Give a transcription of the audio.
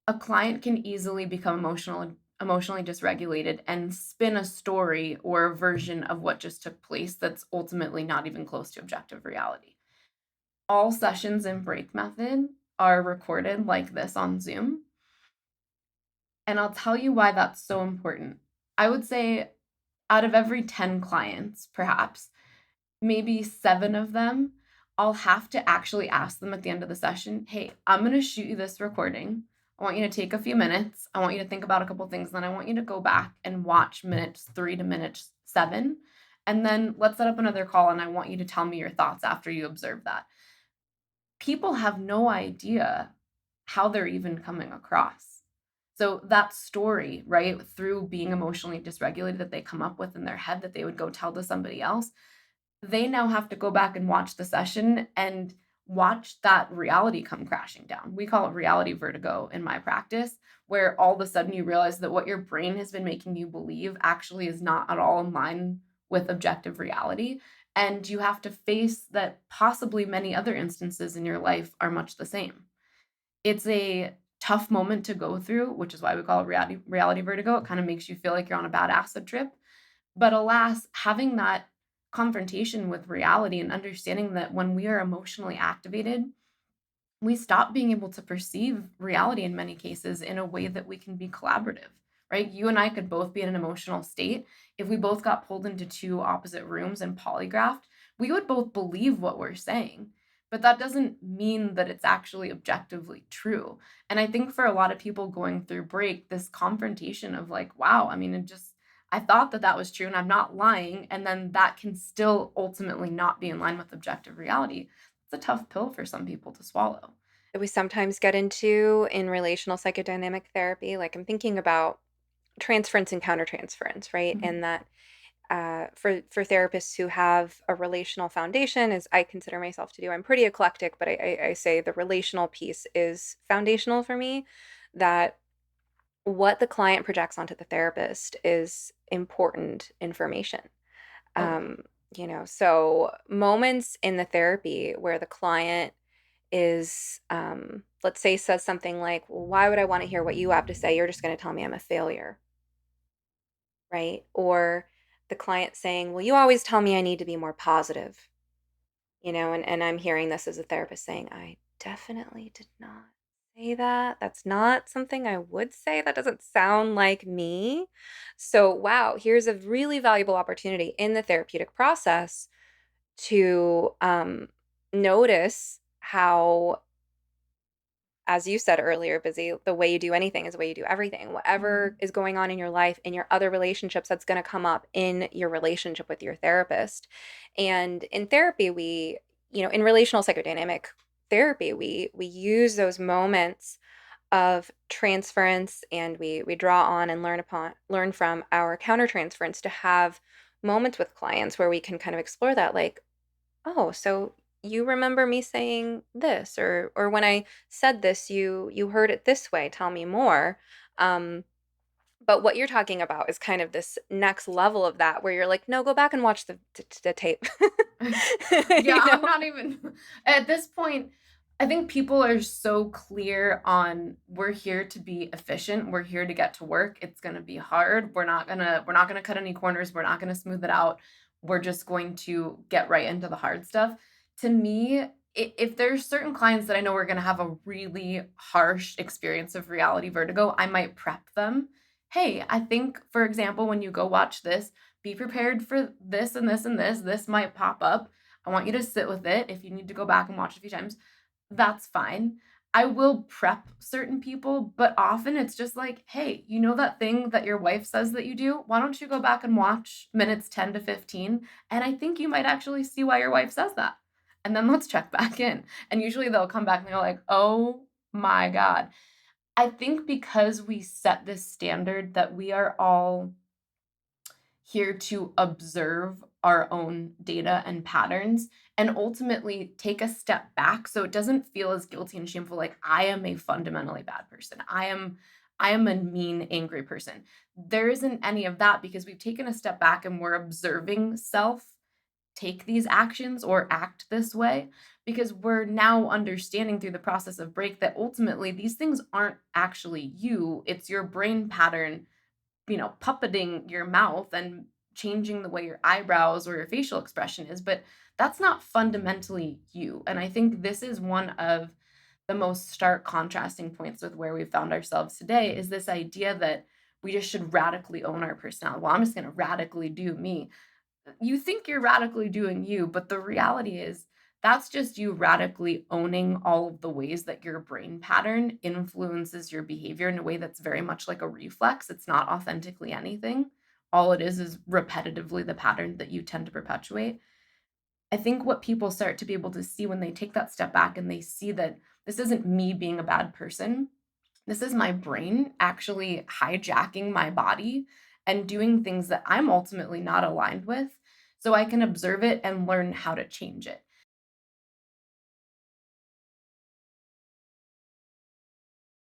a client can easily become emotionally dysregulated and spin a story or a version of what just took place that's ultimately not even close to objective reality. All sessions in break method are recorded like this on Zoom, and I'll tell you why that's so important. I would say out of every 10 clients, perhaps, maybe 7 of them, I'll have to actually ask them at the end of the session, "Hey, I'm gonna shoot you this recording. I want you to take a few minutes. I want you to think about a couple things, then I want you to go back and watch minutes 3 to minutes 7, and then let's set up another call, and I want you to tell me your thoughts after you observe that." People have no idea how they're even coming across. So that story, right, through being emotionally dysregulated that they come up with in their head that they would go tell to somebody else, they now have to go back and watch the session and watch that reality come crashing down. We call it reality vertigo in my practice, where all of a sudden you realize that what your brain has been making you believe actually is not at all in line with objective reality. And you have to face that possibly many other instances in your life are much the same. It's a tough moment to go through, which is why we call it reality vertigo. It kind of makes you feel like you're on a bad acid trip. But alas, having that confrontation with reality and understanding that when we are emotionally activated, we stop being able to perceive reality in many cases in a way that we can be collaborative, right? You and I could both be in an emotional state. If we both got pulled into two opposite rooms and polygraphed, we would both believe what we're saying. But that doesn't mean that it's actually objectively true. And I think for a lot of people going through break, this confrontation of like, wow, I mean, I thought that that was true and I'm not lying. And then that can still ultimately not be in line with objective reality. It's a tough pill for some people to swallow. That we sometimes get into in relational psychodynamic therapy. Like I'm thinking about transference and countertransference, right? Mhm. And that for therapists who have a relational foundation, as I consider myself to do, I'm pretty eclectic, but I say the relational piece is foundational for me. That what the client projects onto the therapist is important information. Oh, Um, so moments in the therapy where the client is, let's say, says something like, well, why would I want to hear what you have to say? You're just going to tell me I'm a failure, right? Or the client saying, well, you always tell me I need to be more positive, and I'm hearing this as a therapist saying, I definitely did not say that. That's not something I would say. That doesn't sound like me. So, wow, here's a really valuable opportunity in the therapeutic process to notice how, as you said earlier, Busy, the way you do anything is the way you do everything. Whatever mhm. is going on in your life, in your other relationships, that's going to come up in your relationship with your therapist. And in therapy, in relational psychodynamic therapy, we use those moments of transference, and we draw on and learn from our countertransference to have moments with clients where we can kind of explore that, like, oh, so you remember me saying this, or when I said this, you heard it this way. Tell me more. Um, but what you're talking about is kind of this next level of that, where you're like, no, go back and watch the tape. Yeah, you I'm know? not even at this point, I think people are so clear on we're here to be efficient, we're here to get to work. It's going to be hard. We're not going to cut any corners. We're not going to smooth it out. We're just going to get right into the hard stuff. To me, if there's certain clients that I know are going to have a really harsh experience of reality vertigo, I might prep them. Hey, I think, for example, when you go watch this, be prepared for this and this and this. This might pop up. I want you to sit with it. If you need to go back and watch it a few times, that's fine. I will prep certain people, but often it's just like, hey, you know that thing that your wife says that you do? Why don't you go back and watch minutes 10 to 15? And I think you might actually see why your wife says that. And then let's check back in. And usually they'll come back and they're like, oh my God. I think because we set this standard that we are all here to observe our own data and patterns and ultimately take a step back so it doesn't feel as guilty and shameful like I am a fundamentally bad person. I am a mean angry person. There isn't any of that because we've taken a step back and we're observing self take these actions or act this way, because we're now understanding through the process of break that ultimately these things aren't actually you. It's your brain pattern, puppeting your mouth and changing the way your eyebrows or your facial expression is, but that's not fundamentally you. And I think this is one of the most stark contrasting points with where we found ourselves today is this idea that we just should radically own our personality. Well, I'm just going to radically do me. You think you're radically doing you, but the reality is that's just you radically owning all of the ways that your brain pattern influences your behavior in a way that's very much like a reflex. It's not authentically anything. All it is repetitively the pattern that you tend to perpetuate. I think what people start to be able to see when they take that step back and they see that this isn't me being a bad person, this is my brain actually hijacking my body and doing things that I'm ultimately not aligned with, so I can observe it and learn how to change it.